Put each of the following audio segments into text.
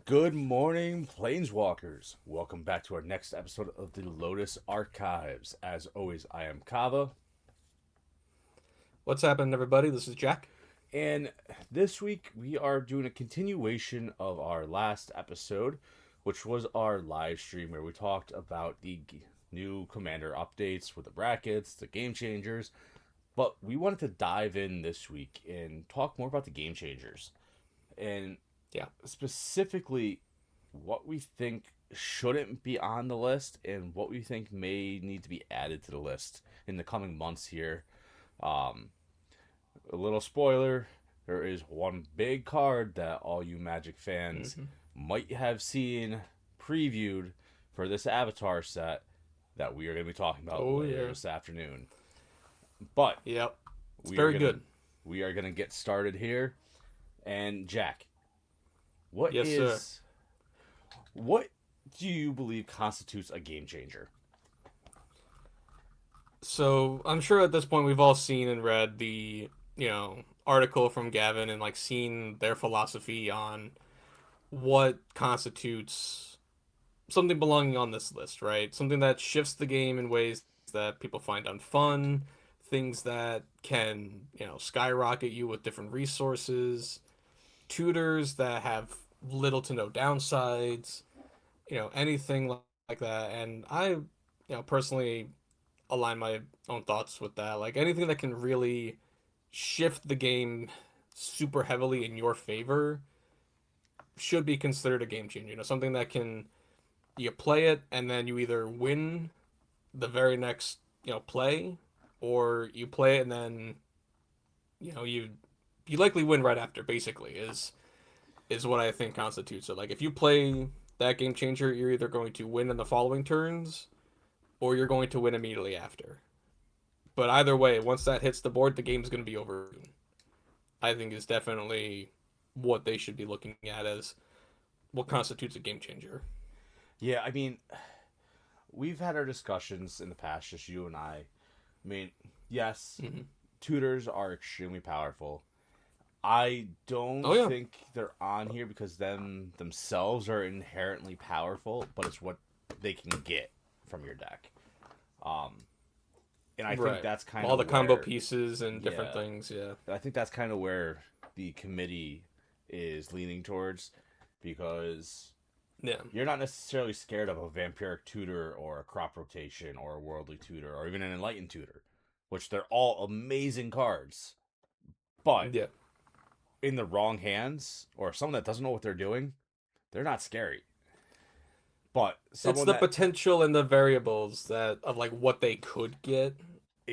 Good morning, Planeswalkers. Welcome back to our next episode of the Lotus Archives. As always, I am Kava, What's happening, everybody? This is Jack. and this week we are doing a continuation of our last episode, which was our live stream where we talked about the new Commander updates with the brackets, the Gamechangers, but we wanted to dive in this week and talk more about the Gamechangers. And Yeah. specifically what we think shouldn't be on the list and what we think may need to be added to the list in the coming months here. Um, a little spoiler, there is one big card that all you Magic fans hmm might have seen previewed for this Avatar set that we are going to be talking about Oh later yeah. this afternoon. But Yep. It's we are very gonna good. we are gonna get started here. And Jack, what Yes, sir. is what do you believe constitutes a game changer? So I'm sure at this point we've all seen and read the article from Gavin and seen their philosophy on what constitutes something belonging on this list, right? Something that shifts the game in ways that people find unfun, things that can skyrocket you with different resources, tutors that have little to no downsides, anything like that. And I, personally align my own thoughts with that. Like anything that can really shift the game super heavily in your favor should be considered a game changer. Something that can you play it and then you either win the very next, play, or you play it and then, you likely win right after, basically, is what I think constitutes it. Like if you play that game changer, you're either going to win in the following turns or you're going to win immediately after. But either way, once that hits the board, the game's going to be over. I think is definitely what they should be looking at as what constitutes a game changer. Yeah, I mean, we've had our discussions in the past, just you and I. I mean, yes, hmm tutors are extremely powerful. I don't Oh yeah, think they're on here because them themselves are inherently powerful, but it's what they can get from your deck. Um, and I think right. that's kind All of the combo where, pieces and different yeah, things. Yeah, I think that's kind of where the committee is leaning towards because yeah, you're not necessarily scared of a vampiric tutor or a crop rotation or a worldly tutor or even an enlightened tutor, which they're all amazing cards. But yeah. in the wrong hands or someone that doesn't know what they're doing, they're not scary. But It's someone the that potential and the variables that of what they could get,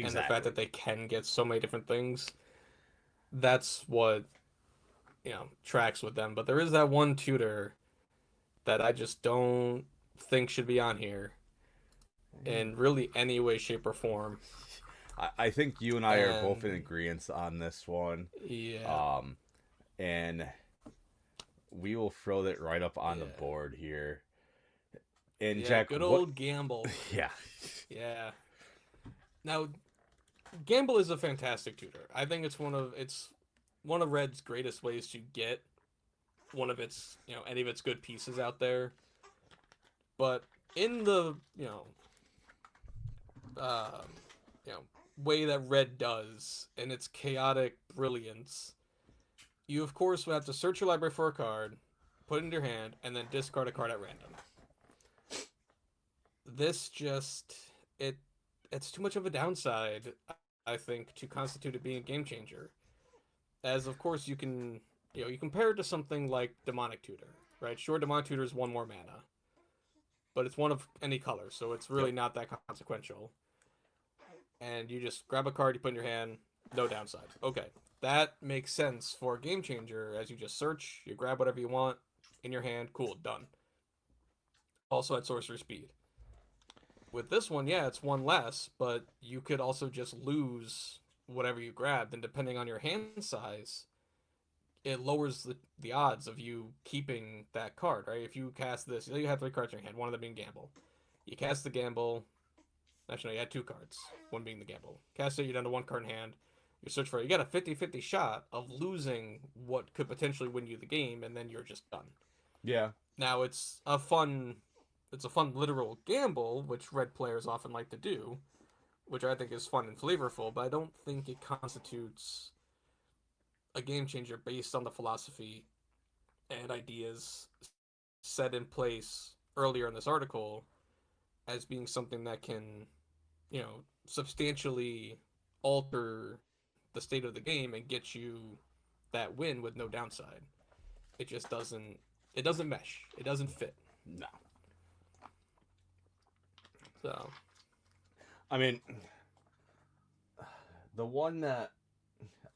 and the fact exactly, that they can get so many different things. That's what tracks with them. But there is that one tutor that I just don't think should be on here in really any way, shape, or form. I think you and I are both in And agreement on this one. yeah, Um, and we will throw that right up on the yeah, board here. And yeah. Jack, Good what? old Gamble. Yeah, Yeah. Now, Gamble is a fantastic tutor. I think it's one of Red's greatest ways to get one of its any of its good pieces out there. But in the um, you know way that Red does in its chaotic brilliance, you of course would have to search your library for a card, put it in your hand, and then discard a card at random. This just it it's too much of a downside, I think, to constitute it being a game changer. As of course you compare it to something like Demonic Tutor, right? Sure, Demonic Tutor is one more mana, but it's one of any color, so it's yep, really not that consequential. And you just grab a card, you put in your hand, no downside. Okay, that makes sense for a game changer. As you just search, you grab whatever you want in your hand, cool, done. Also at sorcery speed. With this one, yeah, it's one less, but you could also just lose whatever you grabbed, and depending on your hand size, it lowers the odds of you keeping that card, right? If you cast this, you have three cards in your hand, one of them being Gamble. You cast the Gamble. Actually, no, you had two cards, one being the Gamble. Cast it, you're down to one card in hand. You search for it. You got a 50-50 shot of losing what could potentially win you the game, and then you're just done. yeah. Now it's a fun literal gamble, which red players often like to do, which I think is fun and flavorful. But I don't think it constitutes a game changer based on the philosophy and ideas set in place earlier in this article as being something that can, substantially alter the state of the game and get you that win with no downside. It just doesn't mesh. It doesn't fit. No. So, I mean, the one that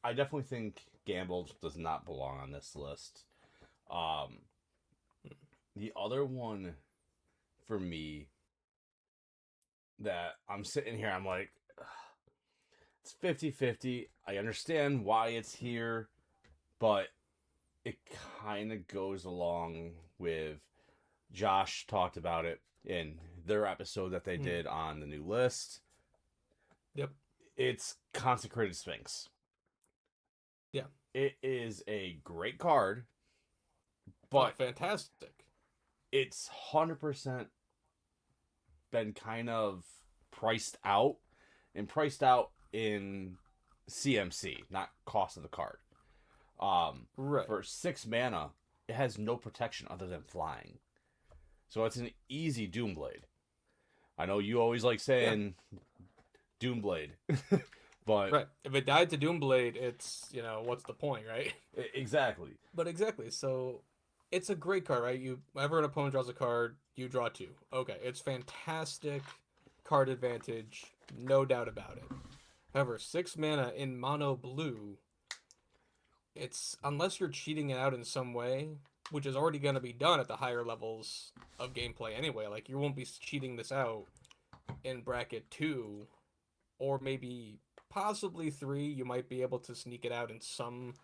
I definitely think gambles does not belong on this list. Um, the other one for me that I'm sitting here, I'm like, it's 50-50. I understand why it's here, but it kind of goes along with Josh talked about it in their episode that they did on the new list. yep. It's Consecrated Sphinx. Yeah. It is a great card, Oh, but fantastic. it's 100% been kind of priced out and priced out in CMC, not cost of the card. Right. For 6 mana, it has no protection other than flying. So it's an easy Doomblade. I know you always like Yeah. saying Doomblade, but Right. If it died to Doomblade, it's, what's the point, right? exactly. But exactly. So it's a great card, right? Whenever an opponent draws a card, you draw two. Okay, it's fantastic card advantage, no doubt about it. However, 6 mana in mono blue, it's unless you're cheating it out in some way, which is already going to be done at the higher levels of gameplay anyway. Like you won't be cheating this out in bracket 2 or maybe possibly 3. You might be able to sneak it out in some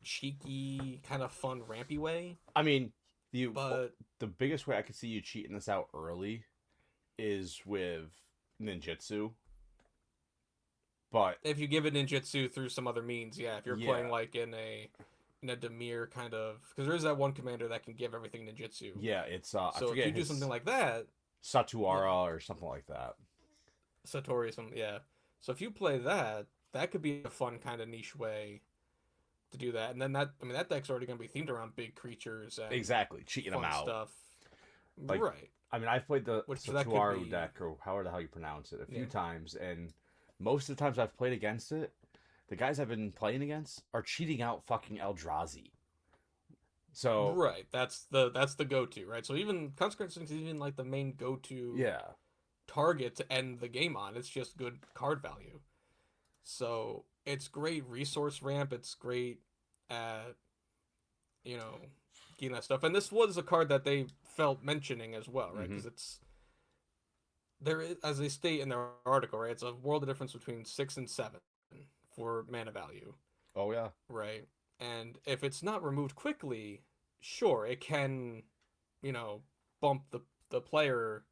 cheeky kind of fun rampy way, I mean, you but the biggest way I could see you cheating this out early is with ninjutsu, but if you give it ninjutsu through some other means, yeah, if you're playing yeah, like in a Demir kind of, because there is that one commander that can give everything ninjutsu. yeah, it's I So if forget you do something his like that, yeah, Satuara or something like that. Satori, some yeah. So if you play that, that could be a fun kind of niche way to do that. And then that deck's already going to be themed around big creatures and Exactly, cheating them fun out. stuff, Like, right? I mean, I've played the Which so that could Satuaru be deck or however the hell you pronounce it a few yeah. times, and most of the times I've played against it, the guys I've been playing against are cheating out fucking Eldrazi. So Right. That's the go-to, right? So even Consecrated Sphinx is even like the main go-to yeah, target to end the game on. It's just good card value. So it's great resource ramp. It's great at you know getting that stuff. And this was a card that they felt mentioning as well, right? mm-hmm. Because it's there is, as they state in their article, right? It's a world of difference between 6 and 7 for mana value, Oh yeah, right? And if it's not removed quickly, sure, it can, you know, bump the player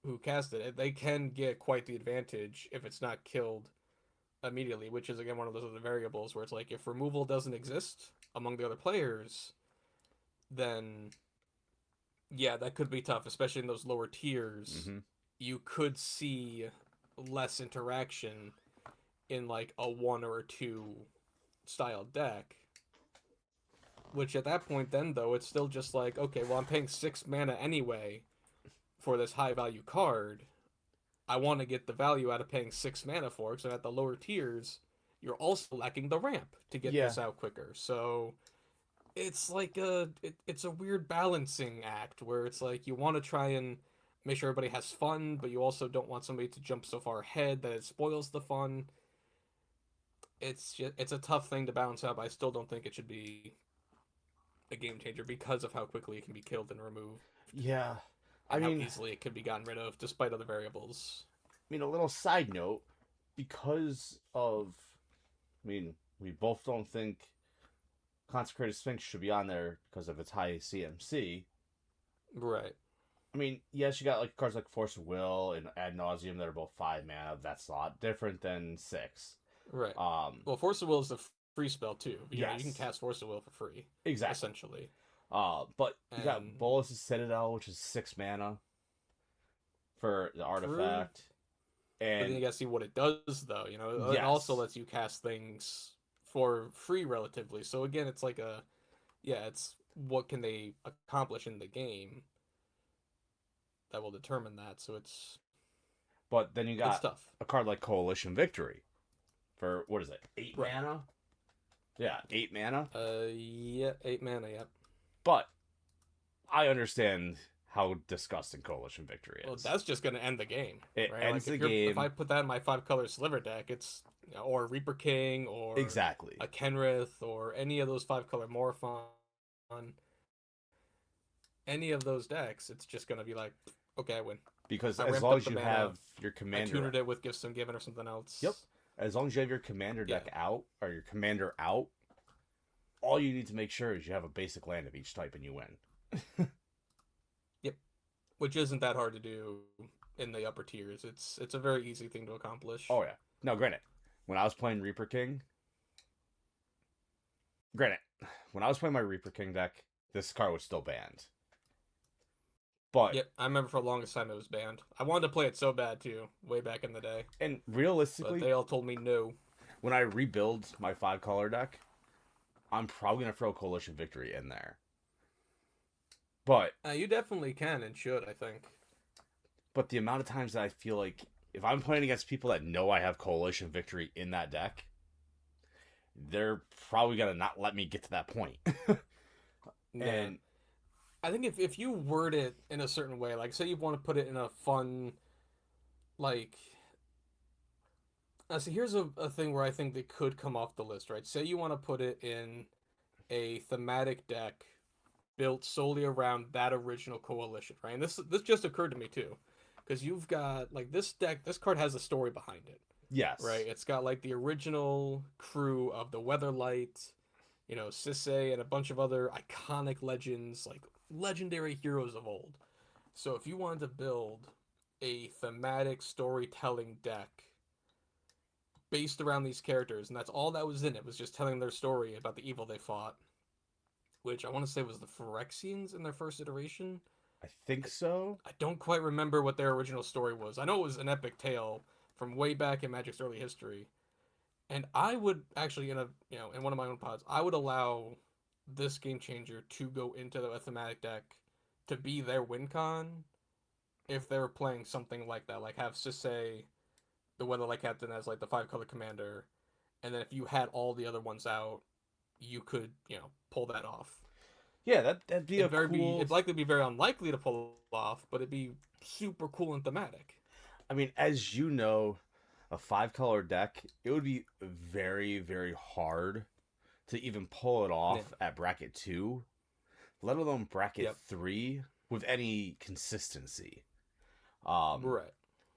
who cast it. They can get quite the advantage if it's not killed immediately, which is again one of those other variables where it's like if removal doesn't exist among the other players, then yeah, that could be tough, especially in those lower tiers. mm-hmm. You could see less interaction in like a one or a two style deck. Which at that point, then though, it's still just like, okay, well, I'm paying 6 mana anyway for this high value card. I want to get the value out of paying 6 mana for it. So at the lower tiers, you're also lacking the ramp to get Yeah, this out quicker. So it's like it's a weird balancing act where it's like you want to try and make sure everybody has fun, but you also don't want somebody to jump so far ahead that it spoils the fun. It's a tough thing to balance out, but I still don't think it should be a game changer because of how quickly it can be killed and removed yeah. I and how mean, easily it can be gotten rid of despite other variables. a little side note, because of, I mean, we both don't think Consecrated Sphinx should be on there because of its high CMC. Right. I mean, yes, you got like cards like Force of Will and Ad Nauseum that are both 5 mana. That's a lot different than 6. Right. Um, Well, Force of Will is a free spell too. You can yes, cast Force of Will for free, exactly. essentially. But you got And Bolas' Citadel, which is 6 mana for the true, artifact, but then you and gotta see what it does, though. It also yes, lets you cast things for free relatively. So again, it's like it's what can they accomplish in the game that will determine that. So but then you it's got tough. a card like Coalition Victory for what is it, eight Right. mana? Yeah, 8 mana. Yeah, 8 mana. Yep. But I understand how disgusting Coalition Victory Well, is. that's just gonna end the game, It right? ends Like the if I game put that in my 5 color sliver deck, it's or Reaper King or exactly a Kenrith or any of those 5 color Morphon, any of those decks, it's just gonna be like, okay, I win. because I as ramped long up as the you mana. have your I commander, tutored it with Give Some Given or something yep, else. as long as you have your commander Yeah. deck out or your commander out, all you need to make sure is you have a basic land of each type and you win. Yep. Which isn't that hard to do in the upper tiers. It's a very easy thing to accomplish. Oh yeah. Now, granted, when I was playing Reaper King, granted, when I was playing my Reaper King deck, this card was still banned. But Yep, I remember for the longest time it was banned. I wanted to play it so bad too, way back in the day, and but realistically, they all told me no. when I rebuild my 5 color deck, I'm probably gonna throw Coalition Victory in there. But You definitely can and should, I think. the amount of times that I feel like if I'm playing against people that know I have Coalition Victory in that deck, they're probably gonna not let me get to that point. Yeah. And I think if you word it in a certain way, like say you want to put it in a fun, like, see, here's a thing where I think they could come off the list, right? Say you want to put it in a thematic deck built solely around that original coalition, right? And this just occurred to me too, because you've got like this deck. This card has a story behind it, yes, right? It's got like the original crew of the Weatherlight, Sisay, and a bunch of other iconic legends, like legendary heroes of old. So if you wanted to build a thematic storytelling deck based around these characters, and that's all that was in it, was just telling their story about the evil they fought, which I want to say was the Phyrexians in their first iteration. I think so. I don't quite remember what their original story was. I know it was an epic tale from way back in Magic's early history. And I would actually, in one of my own pods, I would allow this game changer to go into a thematic deck to be their win con if they were playing something like that. Like have Sisay, the Weatherlight Captain, as like the 5 color commander, and then if you had all the other ones out, you could, pull that off. Yeah, that'd be a cool. It'd likely be very unlikely to pull off, but it'd be super cool and thematic. I mean, as you know, a 5 color deck, it would be very, very hard to even pull it Yeah. off at bracket 2, let alone bracket Yep. 3 with any consistency. Um, Right.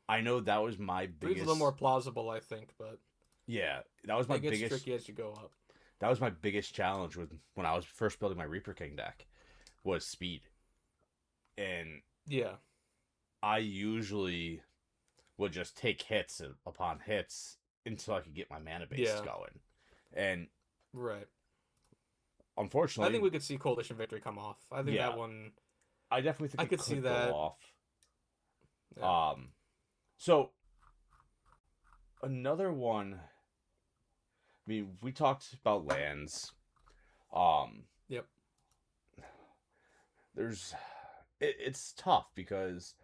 I know that was my Three's a little more biggest. plausible, I think, but Yeah, that was my it gets biggest. tricky as you go up. That was my biggest challenge with when I was first building my Reaper King deck was speed, and Yeah. I usually would just take hits upon hits until I could get my mana base Yeah. going. And Right. I think unfortunately, we could see Coalition Victory come off. I think yeah, that one. I definitely I think it could see could go that. off. Yeah. So another one. I mean, we talked about lands. Um, Yep. there's it's tough because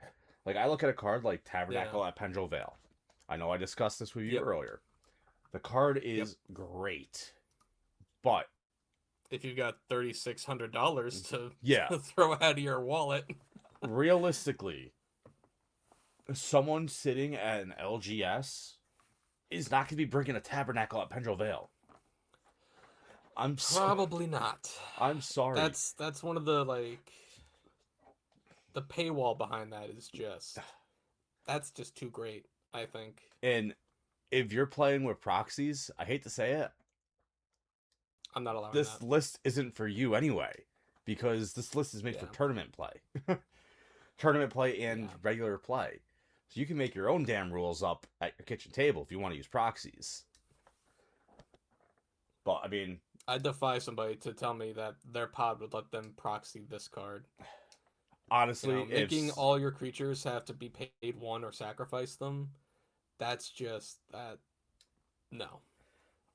like I look at a card like Yeah. Tabernacle at Pendrell Vale. I know I discussed this with you Yep. earlier. The card Yep. is great, but If you've got $3,600 to, yeah, to throw out of your wallet. realistically, someone sitting at an LGS is not going to be bringing a Tabernacle at Pendrell Vale. Probably not. I'm sorry. That's one of the paywall behind that is just that's just too great, I think. And if you're playing with proxies, I hate to say it, I'm not allowing this that. list isn't for you anyway, because this list is made for Yeah. tournament play. Tournament play and Yeah. regular play. So you can make your own damn rules up at your kitchen table if you want to use proxies. But I mean, I defy somebody to tell me that their pod would let them proxy this card. Honestly, Making all your creatures have to be paid one or sacrifice them. That's just that. No,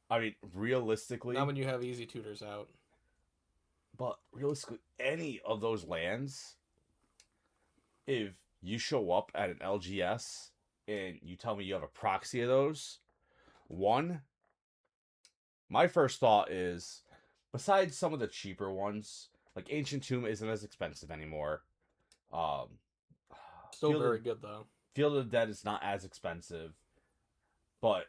I mean, not realistically, when you have easy tutors out. but realistically, any of those lands, if you show up at an LGS and you tell me you have a proxy of those, one, my first thought is, besides some of the cheaper ones, like Ancient Tomb isn't as expensive anymore. Um, Still Field very of good though. Field of the Dead is not as expensive, but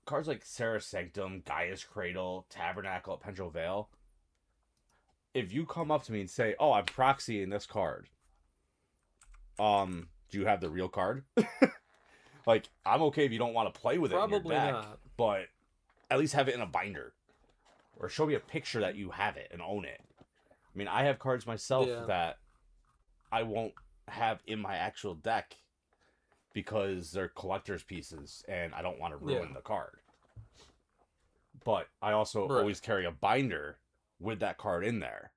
cards like Sarah Sanctum, Gaia's Cradle, Tabernacle at Pendrell Vale, if you come up to me and say, "Oh, I'm proxying this card," do you have the real card? Like, I'm okay if you don't want to play with it in your Probably deck, not. but at least have it in a binder. Or show me a picture that you have it and own it. I mean, I have cards myself Yeah. that I won't have in my actual deck because they're collector's pieces and I don't want to ruin Yeah. the card. But I also Right. always carry a binder with that card in there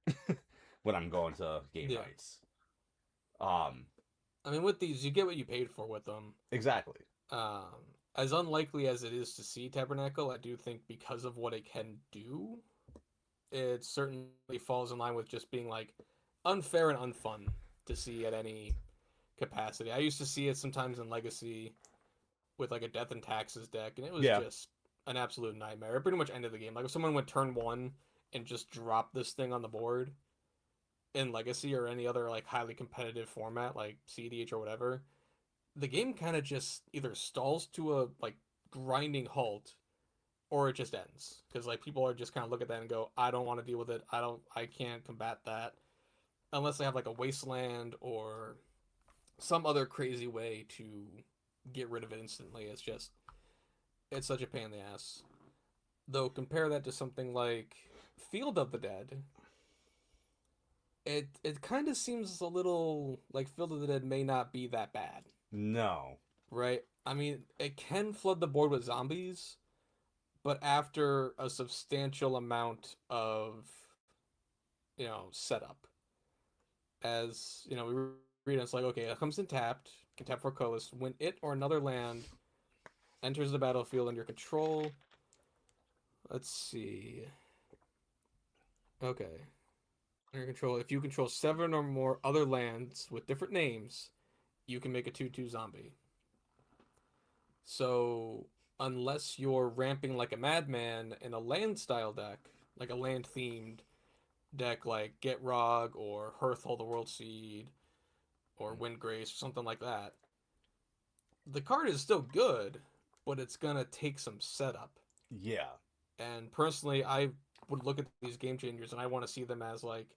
when I'm going to game Yeah. nights. Um, I mean, with these, you get what you paid for with them. exactly. As unlikely as it is to see Tabernacle, I do think because of what it can do, it certainly falls in line with just being like unfair and unfun to see at any capacity. I used to see it sometimes in Legacy with like a Death and Taxes deck, and it was Yeah. just an absolute nightmare. It pretty much ended the game. Like if someone went turn one and just dropped this thing on the board in Legacy or any other like highly competitive format like CDH or whatever, the game kind of just either stalls to a like grinding halt or it just ends because like people are just kind of look at that and go, I don't want to deal with it. I can't combat that unless they have like a wasteland or some other crazy way to get rid of it instantly. It's such a pain in the ass. Though compare that to something like Field of the Dead, it kind of seems a little like Field of the Dead may not be that bad, No. right? I mean, it can flood the board with zombies, but after a substantial amount of setup. As we read it, it's like okay, it comes in tapped, can tap for colorless. When it or another land enters the battlefield under control, let's see. Okay, under control. If you control seven or more other lands with different names, you can make a 2/2 zombie. So unless you're ramping like a madman in a land style deck, like a land themed deck like Get Rog or Hearth Hold the World Seed or Windgrace or something like that, the card is still good, but it's gonna take some setup. Yeah. And personally, I would look at these game changers and I want to see them as like,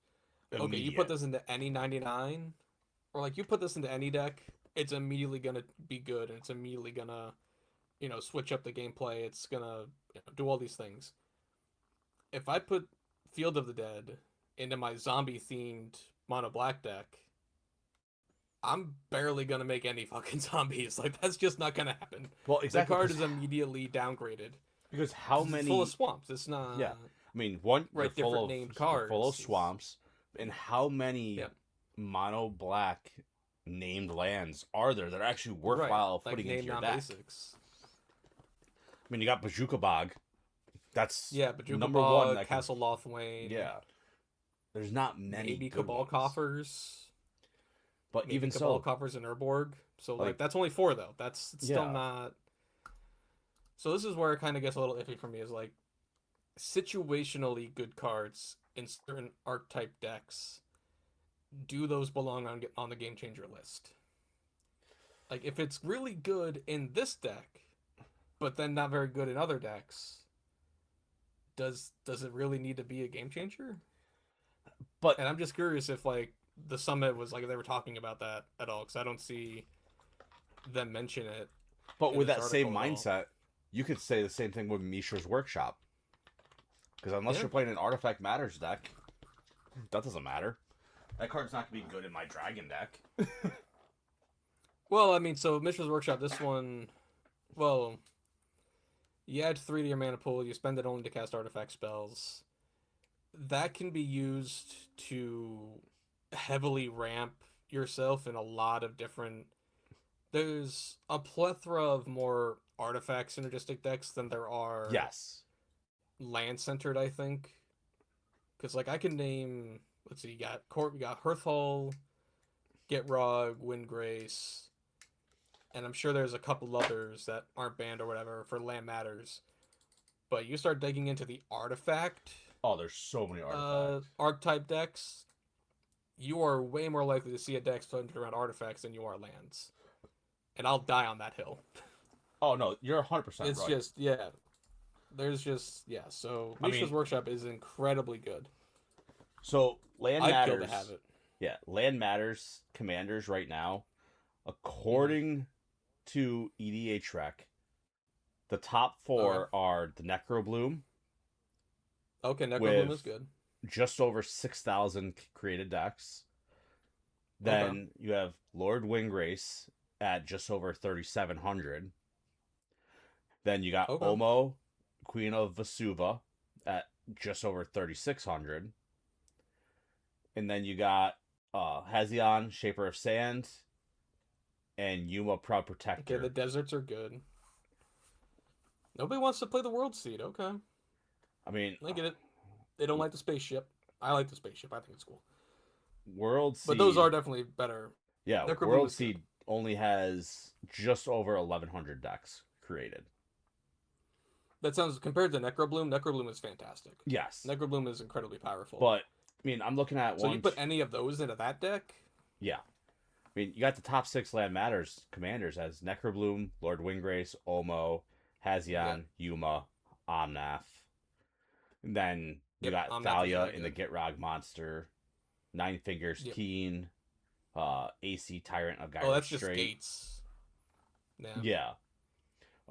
okay, you put Immediate. this into any 99, or like you put this into any deck, it's immediately gonna be good and it's immediately gonna, switch up the gameplay. It's gonna do all these things. If I put Field of the Dead into my zombie themed mono black deck, I'm barely gonna make any fucking zombies. Like that's just not gonna happen. Well, The exactly card is immediately downgraded because how because it's full of many? swamps. It's not Yeah, I mean, one, right. Different named they're full of cards. swamps, and how many Yeah, mono black named lands are there that are actually right. worthwhile Like putting into name your non deck? basics. I mean, you got Bajuka Bog. That's Yeah, Bajuka number one Bog, that can. Castle Lothwain, Yeah, there's not many maybe good Cabal ones, Coffers, but maybe even Cabal so, Coffers and Urborg. So like like, that's only four though. That's it's still yeah, not. So this is where it kind of gets a little iffy for me. Is like situationally good cards in certain archetype decks. Do those belong on the game changer list? Like if it's really good in this deck, but then not very good in other decks, does it really need to be a game changer? but And I'm just curious if like the summit was like they were talking about that at all because I don't see them mention it but in with this that same article at all. mindset, you could say the same thing with Mishra's Workshop. Because unless Yeah. you're playing an Artifact Matters deck, that doesn't matter. That card's not gonna be good in my Dragon deck. Well, I mean, so Mishra's Workshop, this one, well, you add three to your mana pool, you spend it only to cast artifact spells. that can be used to heavily ramp yourself in a lot of different. There's a plethora of more artifact synergistic decks than there are Yes. land centered, I think. Because like I can name, let's see, you got Hearthhall, Gitrog, Windgrace, and I'm sure there's a couple others that aren't banned or whatever for land matters. But you start digging into the artifact Oh, there's so many artifacts. archetype decks, you are way more likely to see a deck centered around artifacts than you are lands. And I'll die on that hill. Oh no, you're 100% It's right. just yeah. There's just yeah. So I Mishra's mean, Workshop is incredibly good. so land I'd kill to have matters. it. Yeah, land matters. Commanders right now, Mm-hmm. according to EDHREC, the top Okay. four are the Necrobloom Okay, Necrobloom with is good. just over 6,000 created decks. Okay. Then you have Lord Winggrace at just over 3,700. Then you got Okay. Omo, Queen of Vesuva, at just over 3,600. And then you got Hazion, Shaper of Sand, and Yuma, Proud Okay, the Protector. deserts are good. Nobody wants to play the World Seed. Okay. I mean, I get it. They don't like the spaceship. I like the spaceship. I think it's cool. World But those Seed, are definitely better. yeah, Necrobloom World is good. Seed only has just over 1,100 decks created. That sounds compared to Necrobloom. Necrobloom is fantastic. Yes, Necrobloom is incredibly powerful. but I mean, I'm looking at So you one. put any of those into that deck? Yeah, I mean, you got the top six Land Matters commanders as Necrobloom, Lord Winggrace, Omo, Yeah. Hazion, Yuma, Omnath. And then you Yep. got Omnath is Thalia really in the good. Gitrog Monster, Nine Fingers Yep. Keen, AC Tyrant of Oh, Gyro that's just Strait. gates. Yeah. Yeah.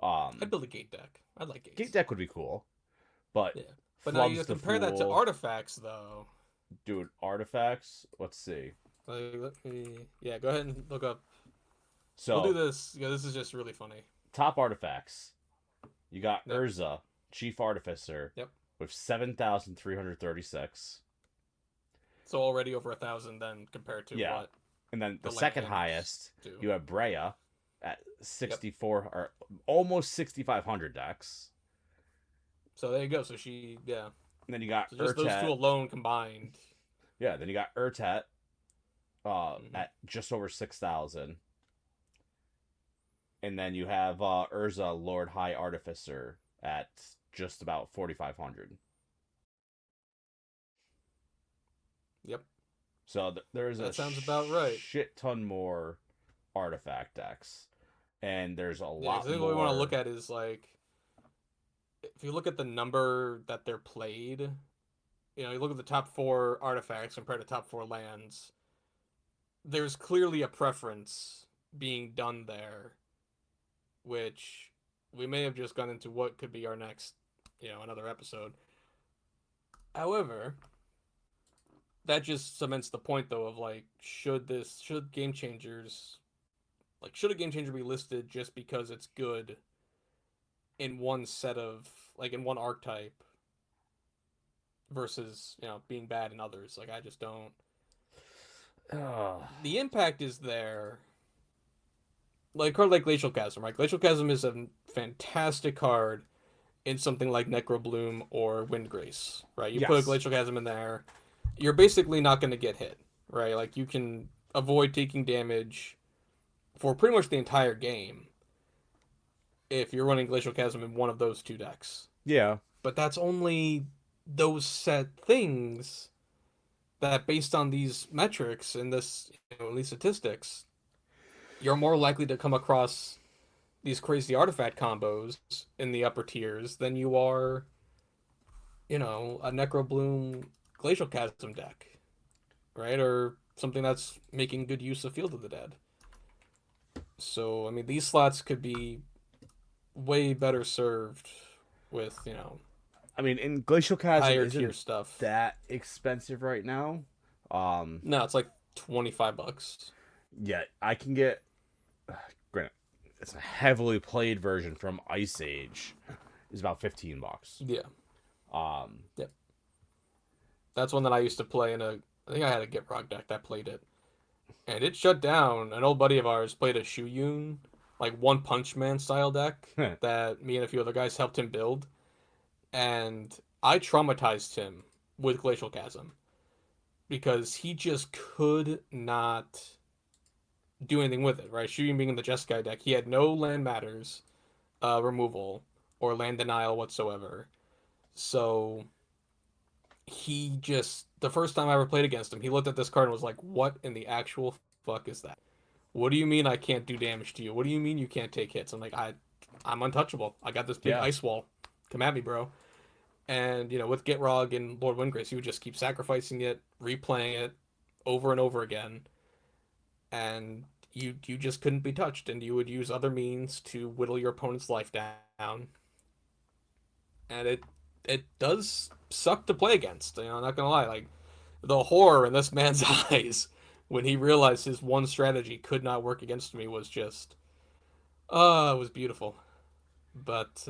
I'd Um, build a gate deck. I'd like Gate gates. deck would be cool, but Yeah. But now you Flubs the compare that to Fool, artifacts, though. dude, artifacts. Let's see. Like, let me. Yeah, go ahead and look up. We'll do So, this. Yeah, this is just really funny. top artifacts. You got Yep. Urza, Chief Artificer, Yep. with 7,336. So already over 1,000 then compared to Yeah. what And then the the second lands highest, do. you have Brea at Yep. 64 or almost 6,500 decks. So there you go. So she, yeah. And then you got So just those two Urtet. alone combined. Yeah, then you got Urtet Hmm. at just over 6,000. And then you have Urza, Lord High Artificer, at just about 4,500. Yep. So there's a That sounds about right. shit ton more artifact decks. And there's a Yeah, 'cause I lot think what we want to look more. at is like if you look at the number that they're played, you look at the top four artifacts compared to top four lands, there's clearly a preference being done there, which we may have just gone into what could be our next, another episode. However, that just cements the point though of like should game changers should a game changer be listed just because it's good in one set of in one archetype versus being bad in others. Like I just don't. Uh, The impact is there. Like a card like Glacial Chasm, right? Glacial Chasm is a fantastic card in something like Necrobloom or Windgrace, right? You put a yes. Glacial Chasm in there, you're basically not going to get hit, right? Like you can avoid taking damage for pretty much the entire game if you're running Glacial Chasm in one of those two decks. Yeah. But that's only those set things that, based on these metrics and these statistics, you're more likely to come across these crazy artifact combos in the upper tiers than you are, a Necrobloom Glacial Chasm deck, right? Or something that's making good use of Field of the Dead. So, I mean, these slots could be way better served with, I mean, and Glacial Chasm higher tier isn't stuff. that expensive right now. No, it's like $25. Yeah, I can get. Granted, it's a heavily played version from Ice Age. Is about $15. Yeah. Um, Yep. That's one that I used to play in a. I think I had a Get Rock deck that played it, and it shut down. An old buddy of ours played a Shuyun, like One Punch Man style deck that me and a few other guys helped him build, and I traumatized him with Glacial Chasm because he just could not do anything with it. Right, Shuyun being in the Jeskai deck, he had no land matters removal or land denial whatsoever. So he just the first time I ever played against him, he looked at this card and was like, "What in the actual fuck is that? What do you mean I can't do damage to you? What do you mean you can't take hits?" I'm like, I'm untouchable. I got this big Yeah. ice wall. Come at me, bro." And with Gitrog and Lord Windgrace, he would just keep sacrificing it, replaying it over and over again, and you just couldn't be touched. And you would use other means to whittle your opponent's life down, and it does suck to play against. I'm not gonna lie. Like the horror in this man's eyes when he realized his one strategy could not work against me was just, it was beautiful. But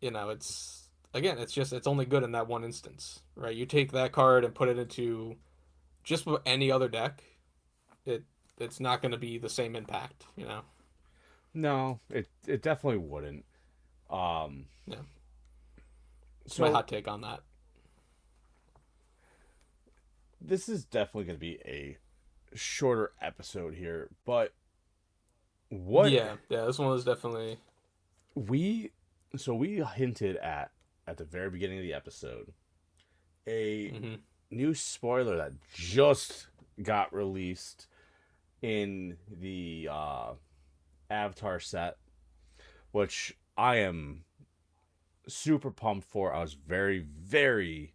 it's again, it's only good in that one instance, right? You take that card and put it into just about any other deck, it it's not going to be the same impact. No, it definitely wouldn't. Um, Yeah, it's my so hot take on that. this is definitely going to be a shorter episode here, but what Yeah, this one was definitely. we we hinted at the very beginning of the episode a Hmm. new spoiler that just got released in the Avatar set, which I am super pumped for. I was very, very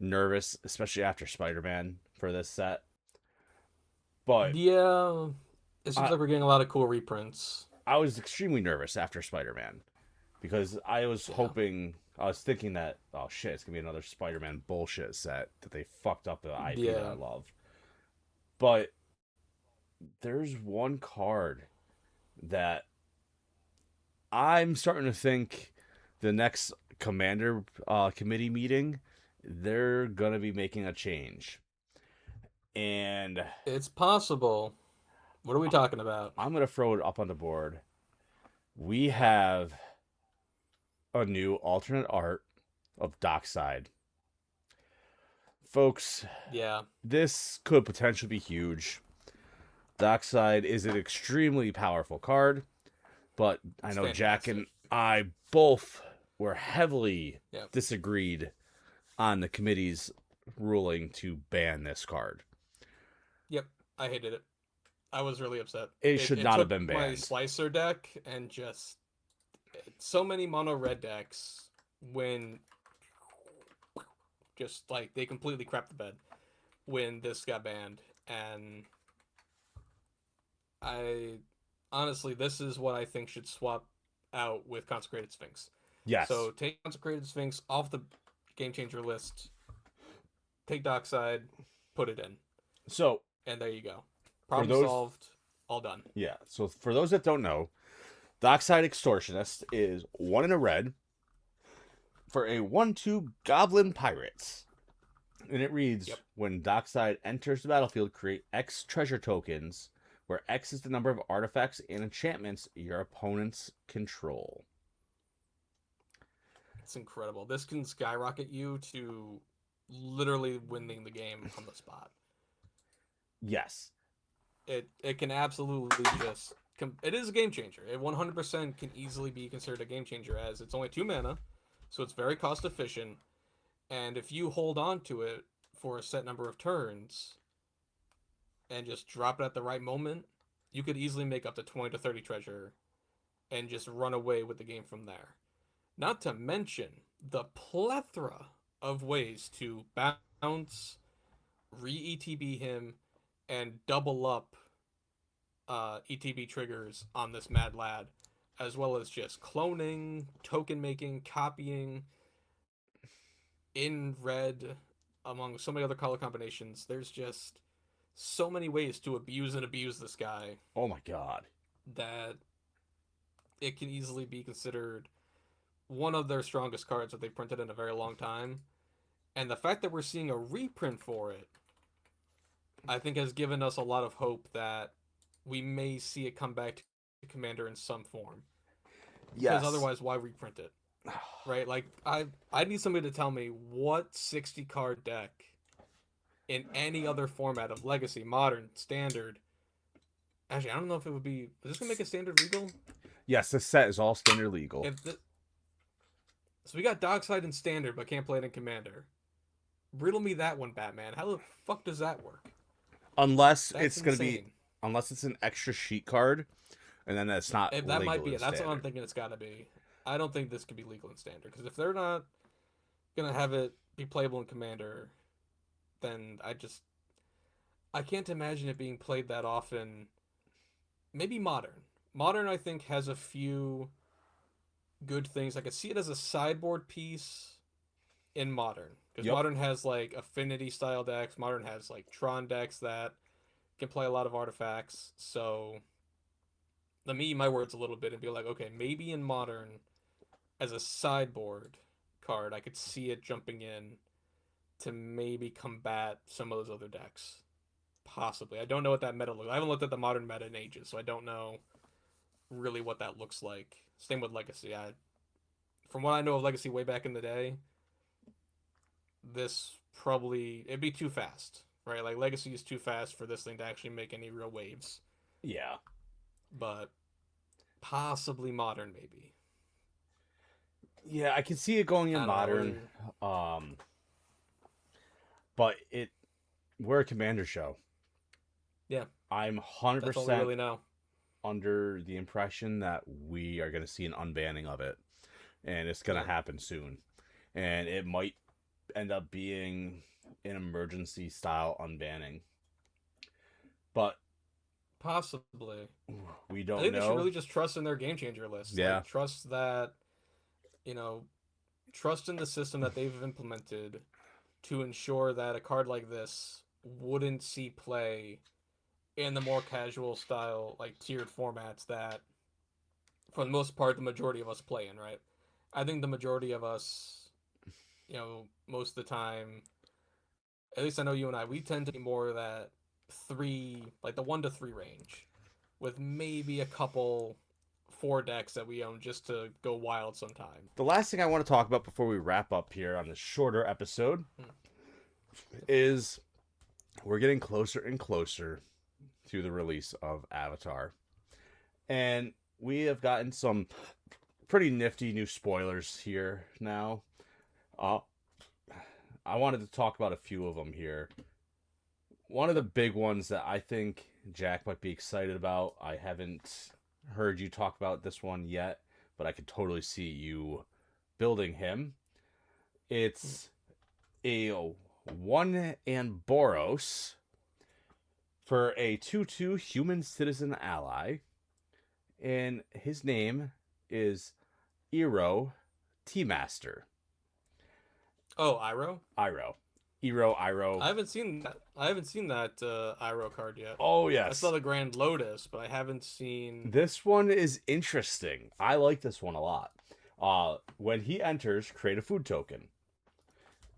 nervous, especially after Spider Man for this set. But Yeah, it seems I, like we're getting a lot of cool reprints. I was extremely nervous after Spider Man because I was Yeah. hoping, I was thinking that, oh shit, it's going to be another Spider Man bullshit set that they fucked up the IP that I Yeah. love. But there's one card that I'm starting to think the next commander committee meeting, they're going to be making a change. And It's possible. What are we talking about? I'm going to throw it up on the board. We have a new alternate art of Dockside. Folks, Yeah, this could potentially be huge. Dockside is an extremely powerful card, but I it's know Jack and fantastic. I both were heavily Yeah. disagreed on the committee's ruling to ban this card. Yep. I hated it. I was really upset. It It should it not have took been my banned. slicer deck and just so many mono red decks when just like they completely crapped the bed when this got banned. And I honestly, this is what I think should swap out with Consecrated Sphinx. Yes. So take Consecrated Sphinx off the Game Changer list, take Dockside, put it in, So and there you go. for Problem those, solved. All done. yeah. So for those that don't know, Dockside Extortionist is one in a red for a 1/2 Goblin Pirates. And it reads Yep. when Dockside enters the battlefield, create X treasure tokens, where X is the number of artifacts and enchantments your opponents control. It's incredible. This can skyrocket you to literally winning the game on the spot. Yes. It can absolutely just it is a game changer. It 100% can easily be considered a game changer as it's only 2 mana, so it's very cost efficient, and if you hold on to it for a set number of turns and just drop it at the right moment, you could easily make up to 20 to 30 treasure and just run away with the game from there. Not to mention the plethora of ways to bounce, re ETB him, and double up ETB triggers on this mad lad, as well as just cloning, token making, copying in red, among so many other color combinations. There's just so many ways to abuse this guy Oh my god. that it can easily be considered one of their strongest cards that they printed in a very long time. And the fact that we're seeing a reprint for it, I think has given us a lot of hope that we may see it come back to Commander in some form. Because Yes. otherwise, why reprint it? Right? Like I need somebody to tell me what 60 card deck in any other format of Legacy, Modern, Standard. Actually, I don't know if it would be. Is this gonna make a Standard legal? Yes, this set is all standard legal. If the, so, we got Dockside in Standard, but can't play it in Commander. Riddle me that one, Batman. How the fuck does that work? Unless That's it's going to be, insane. unless it's an extra sheet card, and then that's not If that might legal be in it. That's what I'm standard. thinking. It's got to be. I don't think this could be legal in Standard because if they're not gonna have it be playable in Commander, then I can't imagine it being played that often. Maybe Modern. Modern, I think, has a few good things. I could see it as a sideboard piece in Modern because Yep. Modern has like affinity style decks. Modern has like Tron decks that can play a lot of artifacts. So let me eat my words a little bit and be like, okay, maybe in Modern as a sideboard card, I could see it jumping in to maybe combat some of those other decks. Possibly. I don't know what that meta looks like. I haven't looked at the Modern meta in ages, so I don't know really what that looks like. Same with Legacy. From what I know of Legacy way back in the day, this probably it'd be too fast, right? Like Legacy is too fast for this thing to actually make any real waves. Yeah. But possibly Modern, maybe. Yeah, I can see it going in I don't know. What do modern. you... Um, but we're a commander show. Yeah, I'm that's all we 100% really know. under the impression that we are going to see an unbanning of it, and it's going Yeah, to happen soon. And it might end up being an emergency style unbanning, but possibly. we I don't think they should know. really just trust in their game changer list. Yeah, Like trust that, you know, trust in the system that they've implemented to ensure that a card like this wouldn't see play in the more casual style, like tiered formats that, for the most part, the majority of us play in, right? I think the majority of us, most of the time, at least I know you and I, we tend to be more that three, like the 1 to 3 range, with maybe a couple 4 decks that we own just to go wild sometime. the last thing I want to talk about before we wrap up here on this shorter episode Hmm. is we're getting closer and closer to the release of Avatar. And we have gotten some pretty nifty new spoilers here now. Uh, I wanted to talk about a few of them here. One of the big ones that I think Jack might be excited about, I haven't heard you talk about this one yet, but I could totally see you building him. It's a 1 and Boros for a 2/2 human citizen ally, and his name is Iro T Master. Oh, Iroh? Iro. Iro. I haven't seen that Iroh card yet. Oh, I saw yes. the Grand Lotus, but I haven't seen. This one is interesting. I like this one a lot. When he enters, create a food token.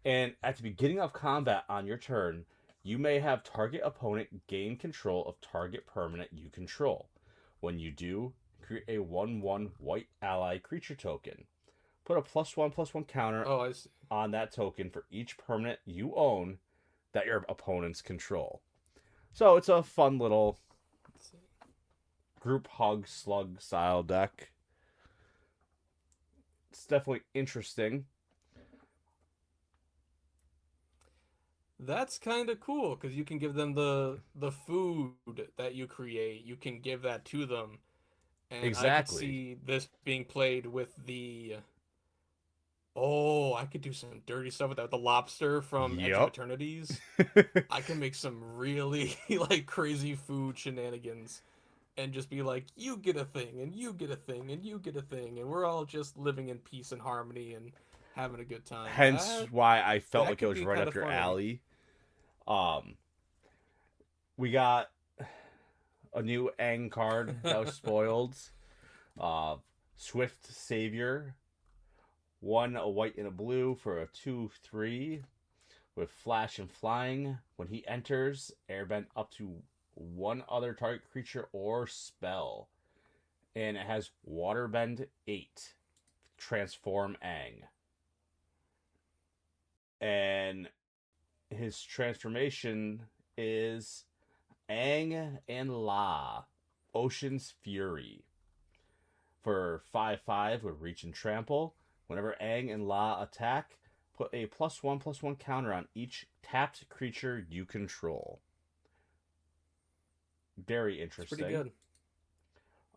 And at the beginning of combat on your turn, you may have target opponent gain control of target permanent you control. When you do, create a 1/1 white ally creature token. Put a +1/+1 counter Oh, I see. on that token for each permanent you own that your opponents control. So it's a fun little Let's see. group hug slug style deck. It's definitely interesting. That's kind of cool because you can give them the food that you create. You can give that to them, and I could Exactly. see this being played with the. Oh, I could do some dirty stuff with that. The lobster from Edge of Yep. Eternities. I can make some really like crazy food shenanigans and just be like, you get a thing, and you get a thing, and you get a thing, and we're all just living in peace and harmony and having a good time. Hence That why I felt that like it could was be right kind up of your funny. alley. Um, we got a new Aang card that was spoiled. Uh, Swift Savior, one a white and a blue for a 2/3. with flash and flying. When he enters, airbend up to one other target creature or spell. And it has waterbend 8. Transform Aang. And his transformation is Aang and La, Ocean's Fury. For 5/5 with reach and trample, whenever Aang and La attack, put a +1/+1 counter on each tapped creature you control. Very It's pretty interesting.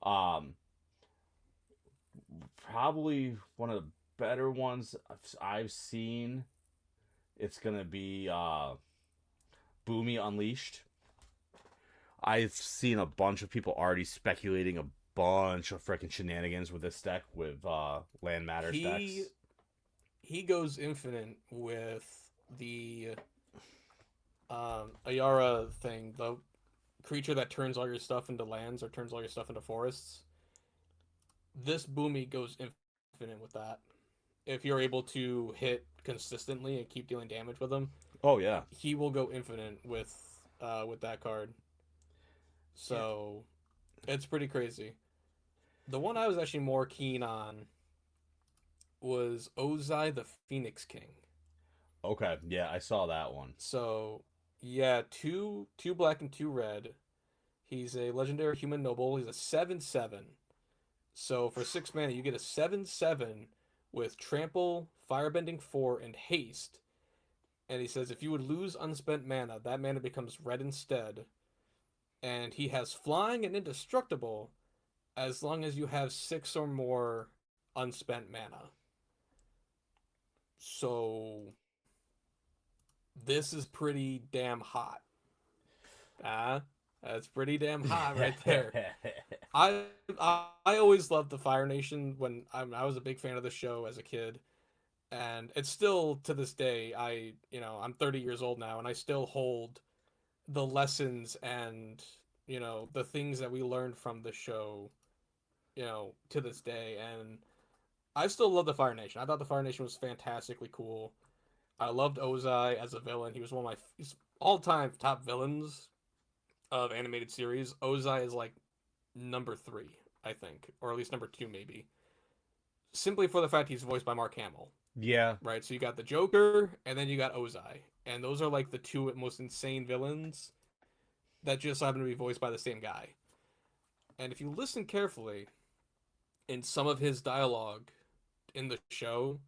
good. Um, Probably one of the better ones I've seen. It's gonna be Boomy Unleashed. I've seen a bunch of people already speculating a bunch of freaking shenanigans with this deck with land matters decks. He goes infinite with the Ayara thing, the creature that turns all your stuff into lands or turns all your stuff into forests. This Boomy goes infinite with that. If you're able to hit consistently and keep dealing damage with him, Oh yeah. he will go infinite with that card. So it's pretty crazy. The one I was actually more keen on was Ozai the Phoenix King. Okay, yeah, I saw that one. So yeah, two black and two red. He's a legendary human noble. He's a 7/7. So for 6 mana, you get a 7/7 with trample, firebending 4, and haste. And he says if you would lose unspent mana, that mana becomes red instead. And he has flying and indestructible as long as you have 6 or more unspent mana. So this is pretty damn hot. That's pretty damn hot right there. I I always loved the Fire Nation when I was a big fan of the show as a kid, and it's still to this day. I'm 30 years old now, and I still hold the lessons and the things that we learned from the show, to this day. And I still love the Fire Nation. I thought the Fire Nation was fantastically cool. I loved Ozai as a villain. He was one of my all-time top villains of animated series. Ozai is like number 3, I think, or at least number 2 maybe. Simply for the fact he's voiced by Mark Hamill. Yeah. Right? So you got the Joker and then you got Ozai. And those are like the two most insane villains that just happen to be voiced by the same guy. And if you listen carefully in some of his dialogue in the show,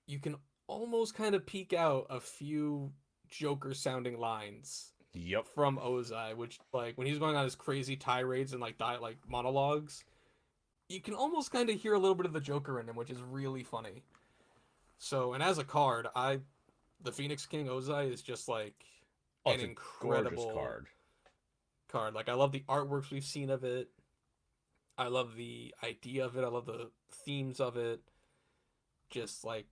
you can almost kind of peek out a few Joker sounding lines Yep. from Ozai, which like when he's going on his crazy tirades and like monologues, you can almost kind of hear a little bit of the Joker in him, which is really funny. So, and as a card, the Phoenix King Ozai is just like Oh, an it's a gorgeous incredible card. Like I love the artworks we've seen of it. I love the idea of it. I love the themes of it. Just like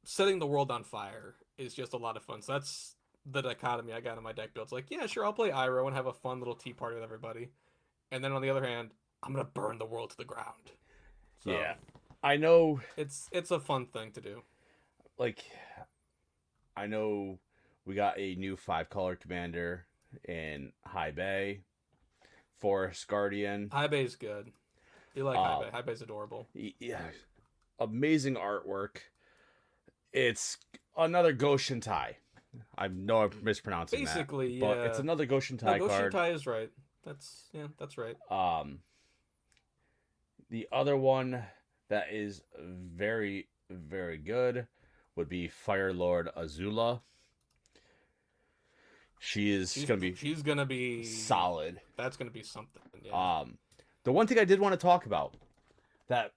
setting the world on fire is just a lot of fun. So that's the dichotomy I got in my deck builds. Like, yeah, sure, I'll play Iroh and have a fun little tea party with everybody. And then on the other hand, I'm gonna burn the world to the ground. So Yeah. I know. It's a fun thing to do. Like, I know we got a new 5-color commander in High Bay, Forest Guardian. High Bay's good. You like High Bay? High Bay's adorable. Yeah, amazing artwork. It's another Goshen Tai. I know I'm mispronouncing Basically, that, yeah. but it's another Goshen Tai no, card. Goshen Tai is right. That's right. The other one that is very, very good would be Fire Lord Azula. She's gonna be solid. That's gonna be something. Yeah. The one thing I did want to talk about that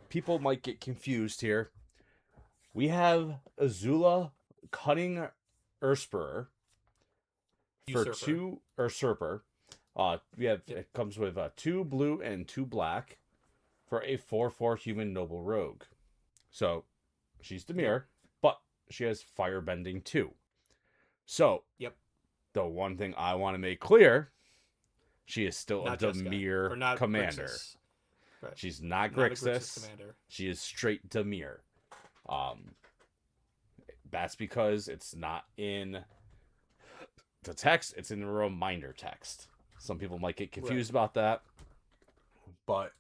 people might get confused here. We have Azula Cunning Usurper for 2 Usurper. We have It comes with 2 blue and 2 black for a 4/4 human noble rogue. So she's Demir, but she has firebending 2. So the one thing I want to make clear, she is still not a Demir commander. Right. She's not Grixis. She is straight Demir. That's because it's not in the text, it's in the reminder text. Some people might get Right. confused about that, but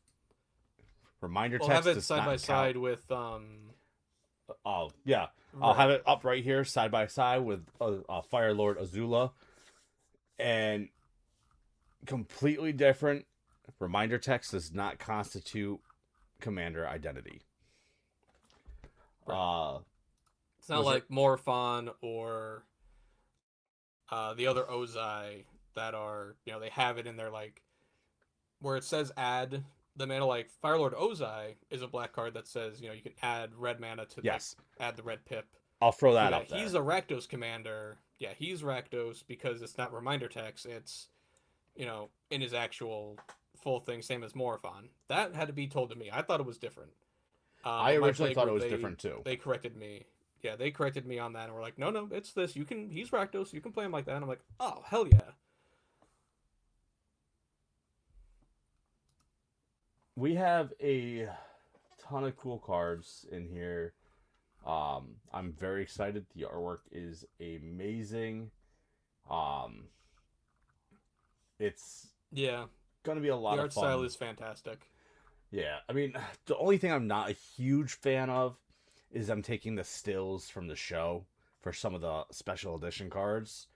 reminder We'll have text it does side by not count. side with Oh, yeah. I'll have right. it up right here side by side with Fire Lord Azula, and completely different. Reminder text does not constitute commander identity. Right. Uh, It's not was it? like Morphon or the other Ozai that are, they have it in their like where it says add the mana. Like Firelord Ozai is a black card that says, you can add red mana to like Yes. add the red pip I'll throw to that that. up He's there. a Rakdos commander. Yeah, he's Rakdos because it's not reminder text. It's, in his actual full thing, same as Morphon. That had to be told to me. I thought it was different. I On my originally play thought it group, was they different too. they corrected me. Yeah, they corrected me on that, and we're like, no, it's this. He's Rakdos. You can play him like that. And I'm like, oh hell yeah. We have a ton of cool cards in here. I'm very excited. The artwork is amazing. Um, it's Yeah, gonna be a lot the of art style fun. is fantastic. Yeah, I mean, the only thing I'm not a huge fan of is I'm taking the stills from the show for some of the special edition cards.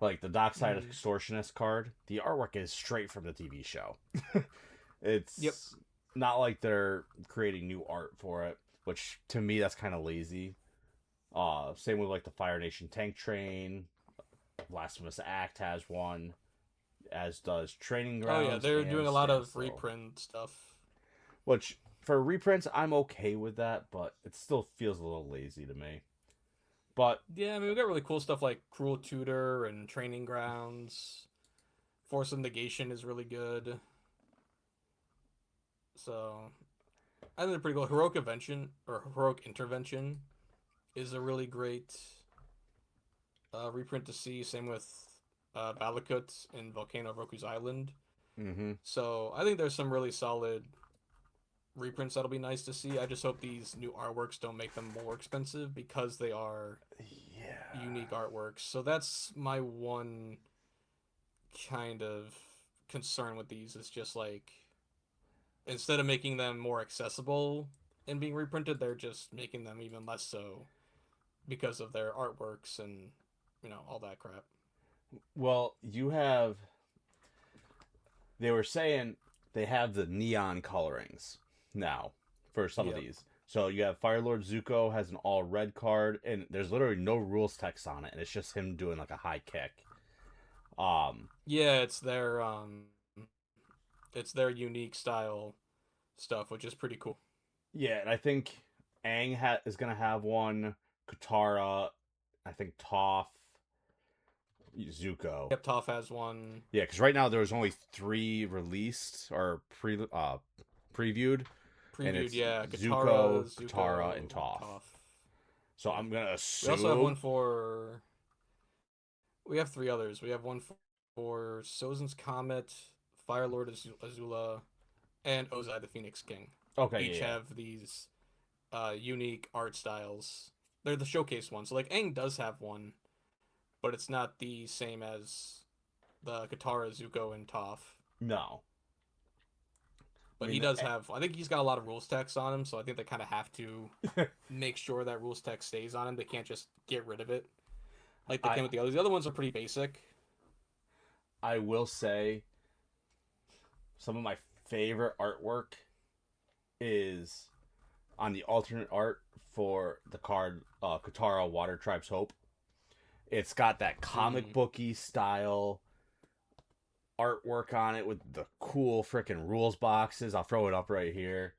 Like the Dockside Mm. Extortionist card, the artwork is straight from the TV show. Yep. It's not like they're creating new art for it, which to me that's kind of lazy. Same with like the Fire Nation Tank Train, Blasphemous Act has one, as does Training Oh yeah, Grounds they're doing and a lot of Standstill. reprint stuff. Which for reprints, I'm okay with that, but it still feels a little lazy to me. But Yeah, I mean we got really cool stuff like Cruel Tutor and Training Grounds. Force of Negation is really good. So I think they're pretty cool. Heroic Invention or Heroic Intervention is a really great reprint to see. Same with Valakut in Volcano of Roku's Island. mm-hmm. So I think there's some really solid reprints that'll be nice to see. I just hope these new artworks don't make them more expensive because they are Yeah, unique artworks. So that's my one kind of concern with these is just like instead of making them more accessible and being reprinted, they're just making them even less so because of their artworks and all that crap. well, you have. They were saying they have the neon colorings now for some of Yep. these. So you have Firelord Zuko has an all red card, and there's literally no rules text on it, and it's just him doing like a high kick. Um, Yeah, it's their unique style stuff, which is pretty cool. yeah, and I think is gonna have one. Katara, I think Toph, Zuko. Yep, Toph has one Yeah, because right now there's only three released or previewed, and previewed. it's Yeah, Katara, Zuko, Katara, and Zuko, Toph. Toph. So Yeah. I'm gonna We also have one assume. for. We have three others. We have one for Sozin's Comet, Firelord Azula, and Ozai the Phoenix King. Okay, Each yeah, have these unique art styles. They're the showcase ones. So like Aang does have one, but it's not the same as the Katara, Zuko, and Toph. no. I But he mean, does have. I think he's got a lot of rules text on him, so I think they kind of have to the, make sure that rules text stays on him. They can't just get rid of it like they I can with the others. The other ones are pretty basic. I will say some of my favorite artwork is on the alternate art for the card Katara Water Tribe's Hope. It's got that comic Mm. booky style artwork on it with the cool freaking rules boxes. I'll throw it up right here.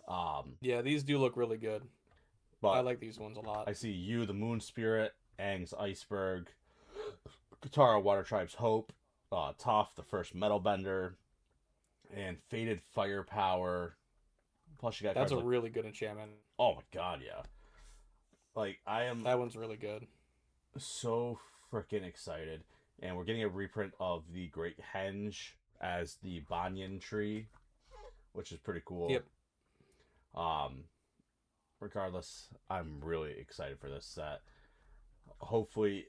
Um, Yeah, these do look really good. I but like these ones a lot. I see you, the Moon Spirit, Aang's Iceberg, Katara Water Tribe's Hope, Toph, the first Metal Bender, and Faded Firepower. Plus, you got That's cards a like, really good enchantment. oh my god, yeah. Like, I am That one's really good. so freaking excited. And we're getting a reprint of the Great Henge as the Banyan tree, which is pretty cool. Yep. Um, regardless, I'm really excited for this set. Hopefully,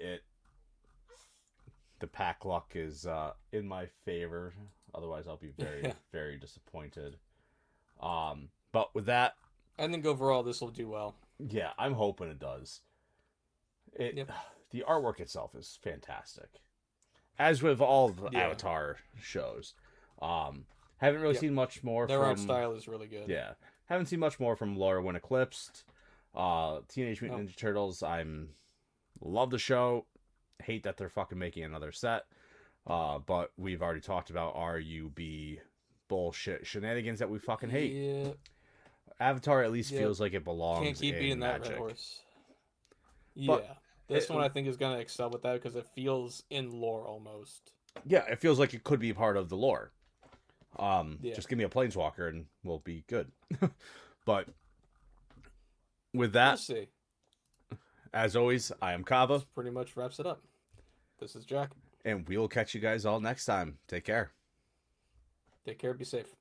the pack luck is in my favor. Otherwise, I'll be very, Yeah. very disappointed. But with that, I think overall this will do well. yeah, I'm hoping it does. It Yep. The artwork itself is fantastic, as with all the Yeah. Avatar shows. Haven't really Yep. seen much more Their art from style is really good. yeah. Haven't seen much more from Laura when Eclipsed. Teenage Mutant No. Ninja Turtles. I'm love the show. Hate that they're fucking making another set. But we've already talked about RUB bullshit shenanigans that we fucking hate. Yeah. Avatar at least Yep. feels like it belongs Can't keep in beating that Magic. red horse. But Yeah. This one I think is gonna excel with that because it feels in lore almost. yeah, it feels like it could be part of the lore. Yeah. Just give me a planeswalker and we'll be good. But with We'll that, see. as always, I am Kava, This pretty much wraps it up. This is Jack. and we will catch you guys all next time. Take care. Take care. Be safe.